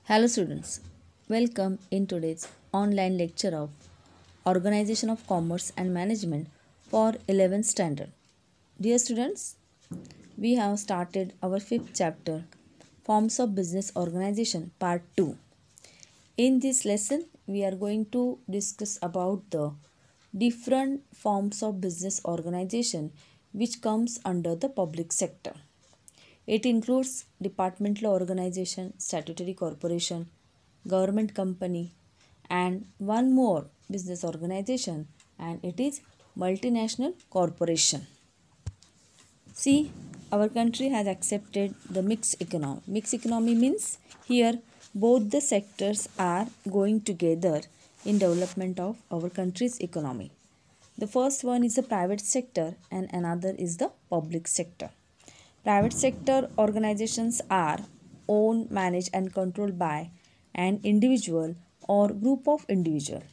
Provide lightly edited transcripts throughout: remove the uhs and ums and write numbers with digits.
Hello students, welcome in today's online lecture of Organization of Commerce and Management for 11th standard. Dear students, we have started our 5th chapter Forms of Business Organization part 2. In this lesson, we are going to discuss about the different forms of business organization which comes under the public sector. It includes departmental organization, statutory corporation, government company, and one more business organization, and it is multinational corporation. See, our country has accepted the mixed economy. Mixed economy means here both the sectors are going together in development of our country's economy. The first one is the private sector and another is the public sector. Private sector organizations are owned, managed and controlled by an individual or group of individuals.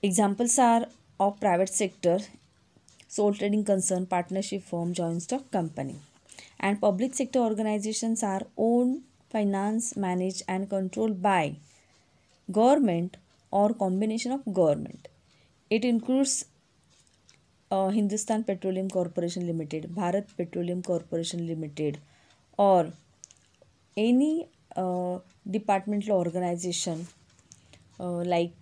Examples are of private sector: sole trading concern, partnership firm, joint stock company. And public sector organizations are owned, financed, managed and controlled by government or combination of government. It includes Hindustan Petroleum Corporation Limited, Bharat Petroleum Corporation Limited, or any departmental organization like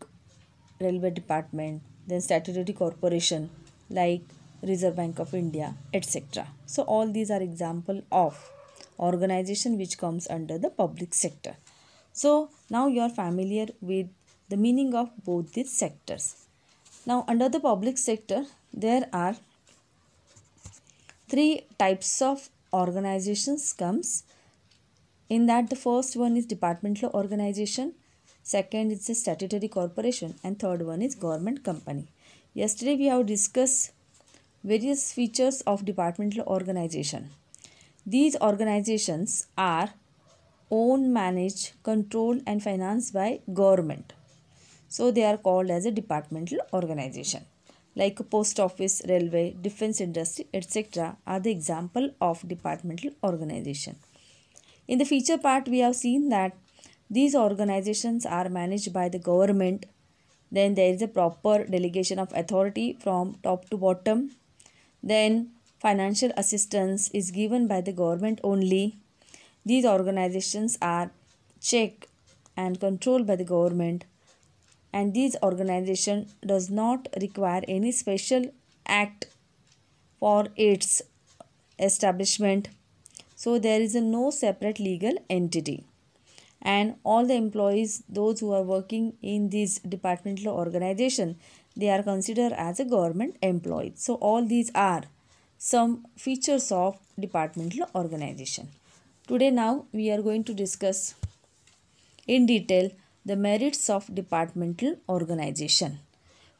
Railway Department, then statutory corporation like Reserve Bank of India, etc. So all these are example of organization which comes under the public sector. So now you are familiar with the meaning of both these sectors. Now under the public sector there are three types of organizations comes in that. The first one is departmental organization, second is the statutory corporation, and third one is government company. Yesterday we have discussed various features of departmental organization. These organizations are owned, managed, controlled and financed by government. So they are called as a departmental organization. Like a post office, railway, defense industry, etc. are the example of departmental organization. In the feature part, we have seen that these organizations are managed by the government. Then there is a proper delegation of authority from top to bottom. Then financial assistance is given by the government only. These organizations are checked and controlled by the government, and this organization does not require any special act for its establishment. So there is no separate legal entity, and all the employees, those who are working in this departmental organization, they are considered as a government employee. So all these are some features of departmental organization. Today now we are going to discuss in detail the merits of departmental organization.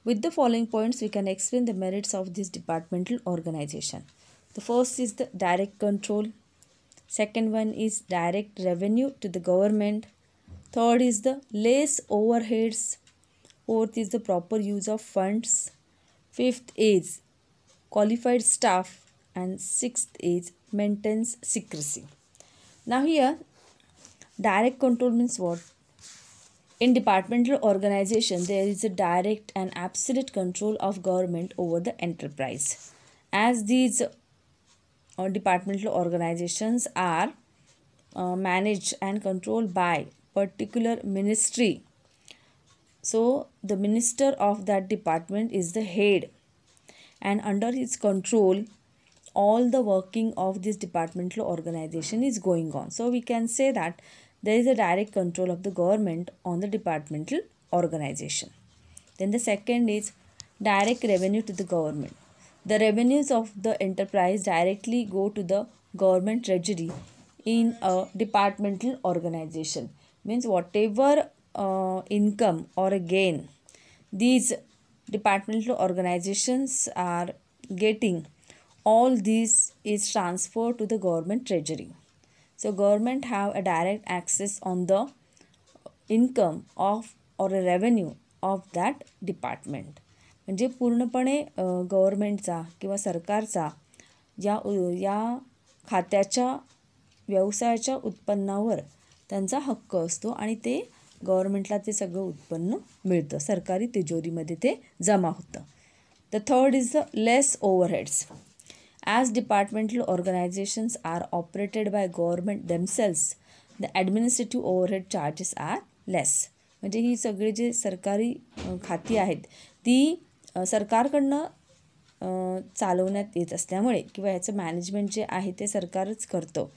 With the following points, we can explain the merits of this departmental organization. The first is the direct control. Second one is direct revenue to the government. Third is the less overheads. Fourth is the proper use of funds. Fifth is qualified staff. And sixth is maintains secrecy. Now here, direct control means what? In departmental organization, there is a direct and absolute control of government over the enterprise. As these departmental organizations are managed and controlled by particular ministry, so the minister of that department is the head, and under his control all the working of this departmental organization is going on. So we can say that there is a direct control of the government on the departmental organization. Then the second is direct revenue to the government. The revenues of the enterprise directly go to the government treasury in a departmental organization. Means whatever income or a gain these departmental organizations are getting, all this is transferred to the government treasury. So government have a direct access on the income of or a revenue of that department. म्हणजे पूर्णपणे गव्हर्मेंटचा किंवा सरकारचा या खात्याच्या व्यवसायाच्या उत्पन्नावर त्यांचा हक्क असतो आणि ते गव्हर्नमेंटला ते सगळं उत्पन्न मिळतं, सरकारी तिजोरीमध्ये ते जमा होतं. The third is the less overheads. As departmental organisations are operated by government themselves, the administrative overhead charges are less. म्हणजे ही सगळे जे सरकारी खाती आहेत ती सरकारकडनं चालवण्यात येत असल्यामुळे किंवा याचं मॅनेजमेंट जे आहे ते सरकारच करतं,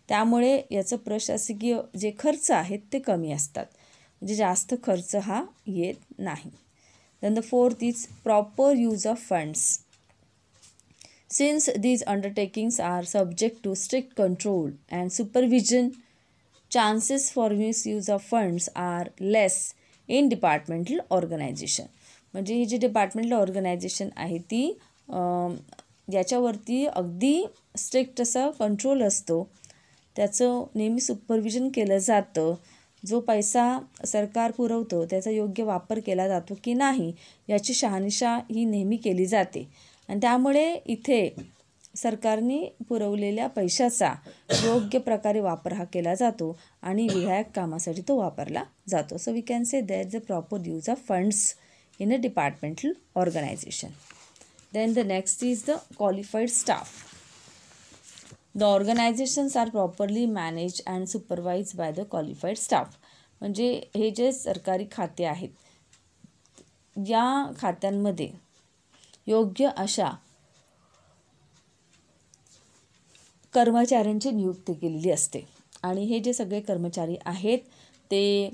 त्यामुळे याचं प्रशासकीय जे खर्च आहेत ते कमी असतात, म्हणजे जास्त खर्च हा येत नाही. Then the fourth is proper use of funds. Since these undertakings are subject to strict control and supervision, chances for misuse of funds are less in departmental organization. म्हणजे ही जी डिपार्टमेंटल ऑर्गनायझेशन आहे ती याच्यावरती अगदी स्ट्रिक्ट असं control असतो, त्याचं नेहमी supervision केलं जातं. जो पैसा सरकार पुरवतो त्याचा योग्य वापर केला जातो की नाही याची शहानिशा ही नेहमी केली जाते, आणि त्यामुळे इथे सरकारने पुरवलेल्या पैशाचा योग्य प्रकारे वापर हा केला जातो आणि विधायक कामासाठी तो वापरला जातो. So we can say there is a proper use of funds in a departmental organization. Then the next is the qualified staff. The organizations are properly managed and supervised by the qualified staff. म्हणजे हे जे सरकारी खाते आहेत या खात्यांमध्ये योग्य अशा कर्मचाऱ्यांची नियुक्ती केलेली असते, आणि हे जे सगळे कर्मचारी आहेत ते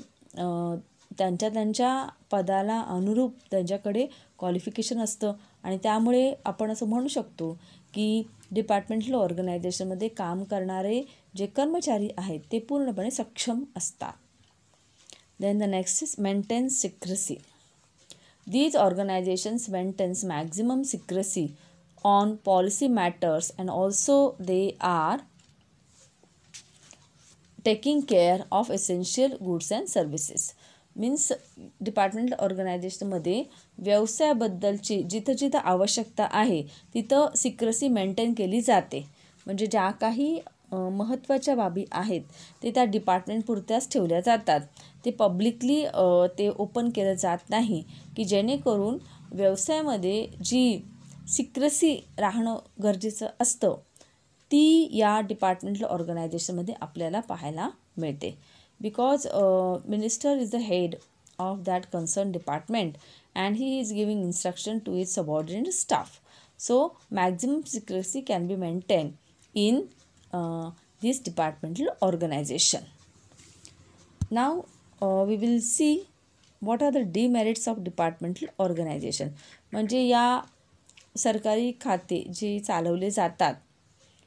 त्यांच्या पदाला अनुरूप त्यांच्याकडे क्वालिफिकेशन असतं, आणि त्यामुळे आपण असं म्हणू शकतो की डिपार्टमेंटल ऑर्गनायझेशनमध्ये काम करणारे जे कर्मचारी आहेत ते पूर्णपणे सक्षम असतात. Then the next is maintains secrecy. These organizations maintains maximum secrecy on policy matters, and also they are taking care of essential goods and services. Means departmental ऑर्गनायझेशनमध्ये व्यवसायाबद्दलची जिथं जिथं आवश्यकता आहे तिथं सिक्रेसी मेंटेन केली जाते. म्हणजे ज्या काही महत्त्वाच्या बाबी आहेत ते त्या डिपार्टमेंटपुरत्याच ठेवल्या जातात, ते पब्लिकली ते ओपन केलं जात नाही, की जेणेकरून व्यवसायामध्ये जी सिक्रेसी राहणं गरजेचं असतं ती या डिपार्टमेंटल ऑर्गनायझेशनमध्ये आपल्याला पाहायला मिळते. Because minister is the head of that concerned department and he is giving instruction to his subordinate staff. So maximum secrecy can be maintained in this departmental organization. Now we will see what are the demerits of departmental organization. म्हणजे या सरकारी खाते जे चालवले जातात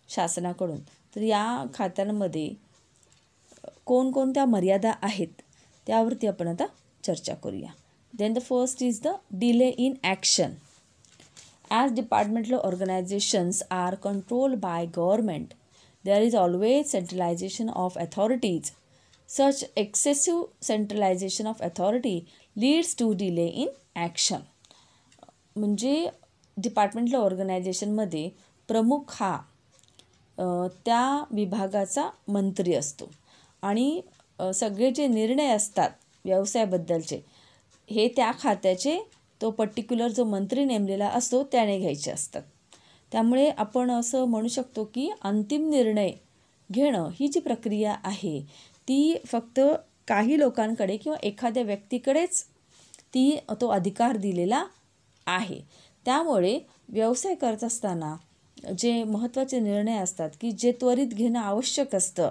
शासनाकडून, तर या खात्यांमध्ये कोणकोणत्या मर्यादा आहेत त्यावरती आपण आता चर्चा करूया. Then the first is the delay in action. As departmental organisations are controlled by government, there is always centralisation of authorities. Such excessive centralisation of authority leads to delay in action. म्हणजे departmental ऑर्गनायझेशनमध्ये प्रमुख हा त्या विभागाचा मंत्री असतो, आणि सगळे जे निर्णय असतात व्यवसायाबद्दलचे हे त्या खात्याचे तो पर्टिक्युलर जो मंत्री नेमलेला असतो त्याने घ्यायचे असतात. त्यामुळे आपण असं म्हणू शकतो की अंतिम निर्णय घेणं ही जी प्रक्रिया आहे ती फक्त काही लोकांकडे किंवा एखाद्या व्यक्तीकडेच तो अधिकार दिलेला आहे. त्यामुळे व्यवसाय करत असताना जे महत्त्वाचे निर्णय असतात की जे त्वरित घेणं आवश्यक असतं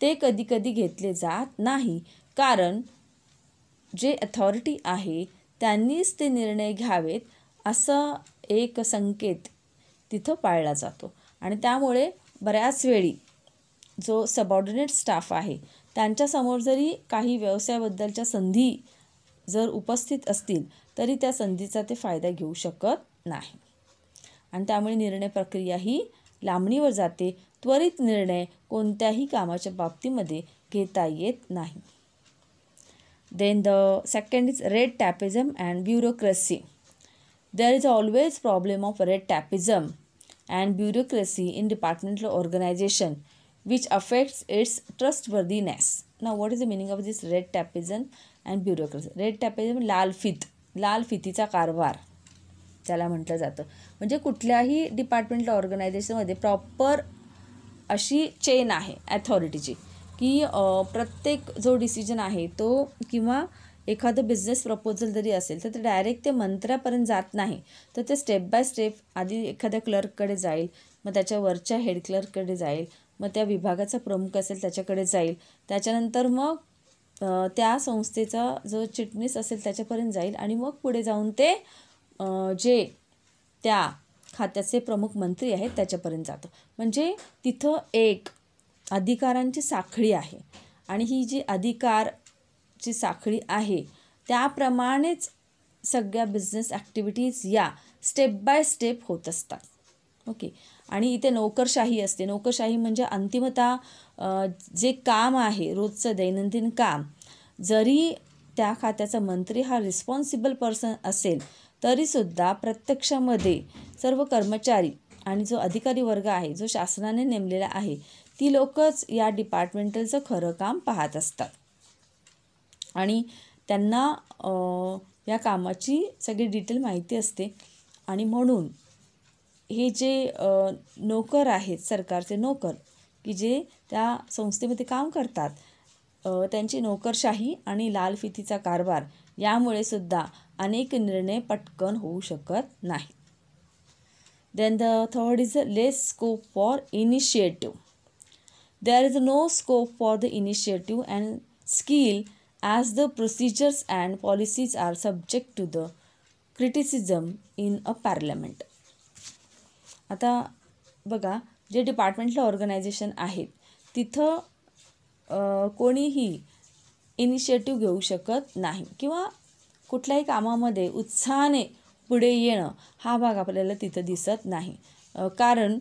ते कधी कधी घेतले जात नाही, कारण जे अथॉरिटी आहे त्यांनीच ते निर्णय घ्यावेत असं एक संकेत तिथं पाळला जातो, आणि त्यामुळे बऱ्याच वेळी जो सबऑर्डिनेट स्टाफ आहे त्यांच्यासमोर जरी काही व्यवसायाबद्दलच्या संधी जर उपस्थित असतील तरी त्या संधीचा ते फायदा घेऊ शकत नाही, आणि त्यामुळे निर्णय प्रक्रिया ही लांबणीवर जाते. त्वरित निर्णय कोणत्याही कामाच्या बाबतीमध्ये घेता येत नाही. Then the second is red tapism and bureaucracy. There is always problem of red tapism and bureaucracy in departmental organisation which affects its trustworthiness. Now what is the meaning of this red tapeism and bureaucracy? Red tapism लाल फितीचा कारभार त्याला म्हटलं जातं. म्हणजे कुठल्याही departmental ऑर्गनायझेशनमध्ये proper अशी चेन आहे ॲथॉरिटीची की प्रत्येक जो डिसिजन आहे तो किंवा एखादं बिझनेस प्रपोजल जरी असेल तर ते डायरेक्ट ते मंत्र्यापर्यंत जात नाही, तर ते स्टेप बाय स्टेप आधी एखाद्या क्लर्ककडे जाईल, मग त्याच्या वरच्या हेड क्लर्ककडे जाईल, मग त्या विभागाचा प्रमुख असेल त्याच्याकडे जाईल, त्याच्यानंतर मग त्या संस्थेचा जो चिटणीस असेल त्याच्यापर्यंत जाईल आणि मग पुढे जाऊन ते जे त्या खात्याचे प्रमुख मंत्री आहेत त्याच्यापर्यंत जातं. म्हणजे तिथं एक अधिकारांची साखळी आहे आणि ही जी अधिकारची साखळी आहे त्याप्रमाणेच सगळ्या बिझनेस ॲक्टिव्हिटीज या स्टेप बाय स्टेप होत असतात. ओके. आणि इथे नोकरशाही असते. नोकरशाही म्हणजे अंतिमतः जे काम आहे रोजचं दैनंदिन काम, जरी त्या खात्याचा मंत्री हा रिस्पॉन्सिबल पर्सन असेल तरीसुद्धा प्रत्यक्षामध्ये सर्व कर्मचारी आणि जो अधिकारी वर्ग आहे जो शासनाने नेमलेला आहे ती लोकच या डिपार्टमेंटलचं खरं काम पाहत असतात आणि त्यांना या कामाची सगळी डिटेल माहिती असते. आणि म्हणून हे जे नोकर आहेत, सरकारचे नोकर की जे त्या संस्थेमध्ये काम करतात, त्यांची नोकरशाही आणि लाल फितीचा कारभार यामुळे सुद्धा अनेक निर्णय पटकन होऊ शकत नाहीत. Then the third is less scope for initiative. There is no scope for the initiative and skill as the procedures and policies are subject to the criticism in a parliament. आता बघा, जे डिपार्टमेंटल ऑर्गनायझेशन आहेत तिथं कोणीही initiative घेऊ शकत नाही किंवा कुठल्याही कामामध्ये उत्साहाने पुढे येणं हा भाग आपल्याला तिथं दिसत नाही. कारण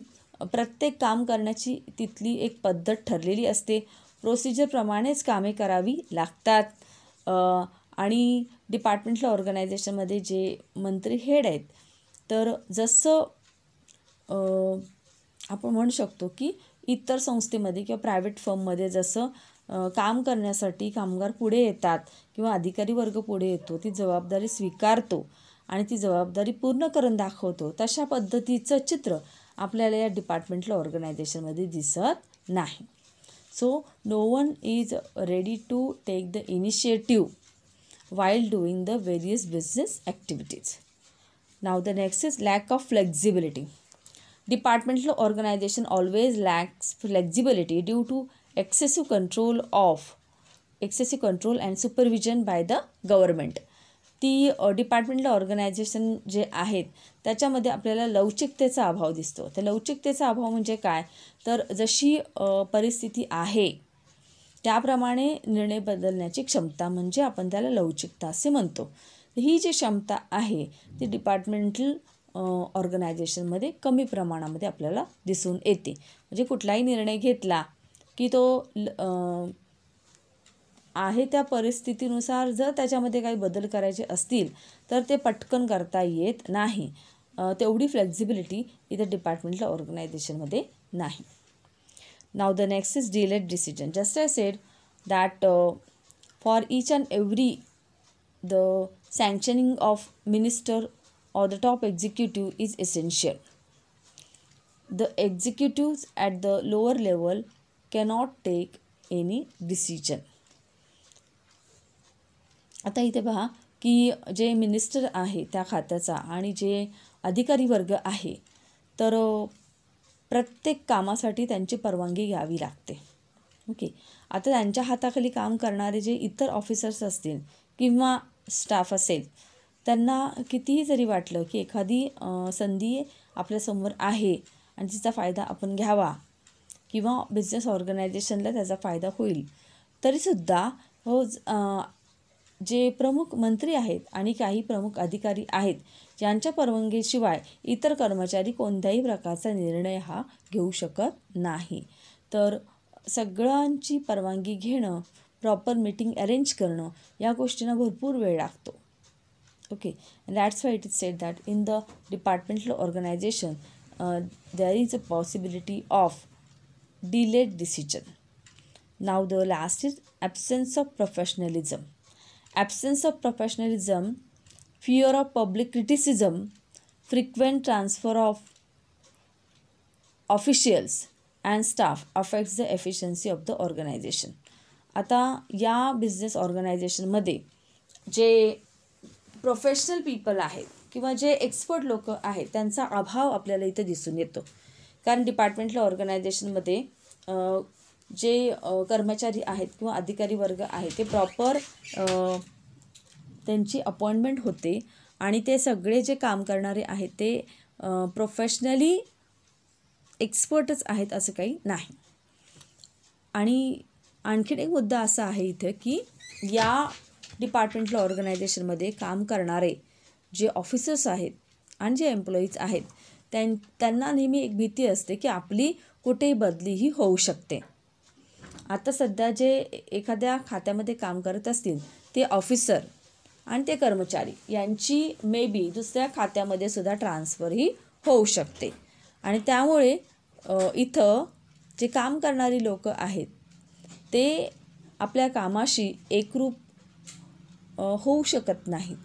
प्रत्येक काम करण्याची तिथली एक पद्धत ठरलेली असते, प्रोसिजरप्रमाणेच कामे करावी लागतात. आणि डिपार्टमेंटल ऑर्गनायझेशनमध्ये जे मंत्री हेड आहेत तर जसं आपण म्हणू शकतो की इतर संस्थेमध्ये किंवा प्रायव्हेट फर्ममध्ये जसं काम करण्यासाठी कामगार पुढे येतात किंवा अधिकारी वर्ग पुढे येतो, ती जबाबदारी स्वीकारतो आणि ती जबाबदारी पूर्ण करून दाखवतो, तशा पद्धतीचं चित्र आपल्याला या डिपार्टमेंटल ऑर्गनायझेशनमध्ये दिसत नाही. So no one is ready to take the initiative while doing the various business activities. Now the next is lack of flexibility. Departmental organization always lacks flexibility due to excessive control and supervision by the government. ती departmental organisation जे आहेत त्याच्यामध्ये आपल्याला लवचिकतेचा अभाव दिसतो. त्या लवचिकतेचा अभाव म्हणजे काय, तर जशी परिस्थिती आहे त्याप्रमाणे निर्णय बदलण्याची क्षमता म्हणजे आपण त्याला लवचिकता असे म्हणतो. ही जी क्षमता आहे ती डिपार्टमेंटल ऑर्गनायझेशनमध्ये कमी प्रमाणामध्ये आपल्याला दिसून येते. म्हणजे कुठलाही निर्णय घेतला की तो आहे त्या परिस्थितीनुसार जर त्याच्यामध्ये काही बदल करायचे असतील तर ते पटकन करता येत नाही. तेवढी फ्लेक्झिबिलिटी इथे डिपार्टमेंटल ऑर्गनायझेशनमध्ये नाही. Now the next is delayed decision. Just I said that for each and every the sanctioning of minister or the top executive is essential. The executives at the lower level cannot take any decision. आता इथे पहा की जे minister आहे त्या खात्याचा आणि जे अधिकारी वर्ग आहे तर प्रत्येक कामासाठी त्यांची परवानगी घ्यावी लागते. ओके. आता त्यांच्या हाताखाली काम करणारे जे इतर ऑफिसर्स असतील किंवा स्टाफ असेल त्यांना कितीही जरी वाटलं की एखादी संधी आपल्यासमोर आहे आणि तिचा फायदा आपण घ्यावा किंवा बिझनेस ऑर्गनायझेशनला त्याचा फायदा होईल, तरीसुद्धा जे प्रमुख मंत्री आहेत आणि काही प्रमुख अधिकारी आहेत यांच्या परवानगीशिवाय इतर कर्मचारी कोणत्याही प्रकारचा निर्णय हा घेऊ शकत नाही. तर सगळ्यांची परवानगी घेणं, प्रॉपर मीटिंग अरेंज करणं या गोष्टींना भरपूर वेळ लागतो. Okay. That's why it is said that in the departmental organisation there is a possibility of delayed decision. Now the last is absence of professionalism. Absence of professionalism, fear of public criticism, frequent transfer of officials and staff affects the efficiency of the organization. आता या business ऑर्गनायझेशनमध्ये जे professional people आहेत किंवा जे expert लोक आहेत त्यांचा अभाव आपल्याला इथं दिसून येतो. कारण डिपार्टमेंटल ऑर्गनायझेशनमध्ये जे कर्मचारी आहेत किंवा अधिकारी वर्ग आहे ते प्रॉपर त्यांची अपॉइंटमेंट होते आणि ते सगळे जे काम करणारे आहेत ते प्रोफेशनली एक्सपर्टच आहेत असं काही नाही. आणि आणखीन एक मुद्दा असा आहे इथं की या डिपार्टमेंटल ऑर्गनायझेशनमध्ये काम करणारे जे ऑफिसर्स आहेत आणि जे एम्प्लॉईज आहेत त्यांना नेहमी एक भीती असते की आपली कुठेही बदलीही होऊ शकते. आता सध्या जे एखाद्या खात्यामध्ये काम करत असतील ते ऑफिसर आणि ते कर्मचारी यांची मे बी दुसऱ्या खात्यामध्ये सुद्धा ट्रान्सफरही होऊ शकते. आणि त्यामुळे इथं जे काम करणारी लोक आहेत ते आपल्या कामाशी एकरूप होऊ शकत नाहीत.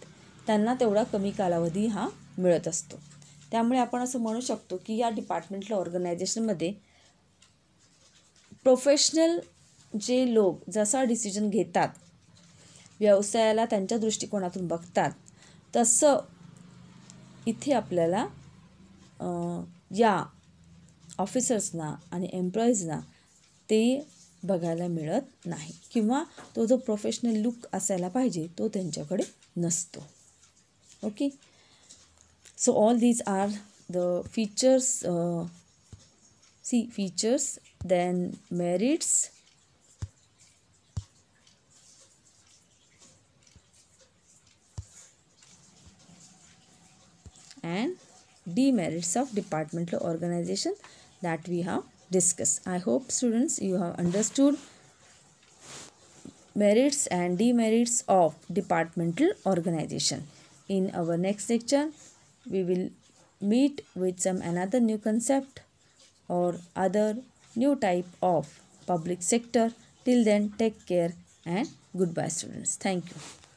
त्यांना तेवढा कमी कालावधी हा मिळत असतो. त्यामुळे आपण असं म्हणू शकतो की या डिपार्टमेंटल ऑर्गनायझेशनमध्ये प्रोफेशनल जे लोक जसा डिसिजन घेतात, व्यवसायाला त्यांच्या दृष्टिकोनातून बघतात, तसं इथे आपल्याला या ऑफिसर्सना आणि एम्प्लॉईजना ते बघायला मिळत नाही किंवा तो जो प्रोफेशनल लुक असायला पाहिजे तो त्यांच्याकडे नसतो. Okay, so all these are the features. Features, then merits, and demerits of departmental organization that we have discussed. I hope students you have understood merits and demerits of departmental organization. In our next lecture we will meet with some another new concept or other new type of public sector. Till then, take care and goodbye students. Thank you.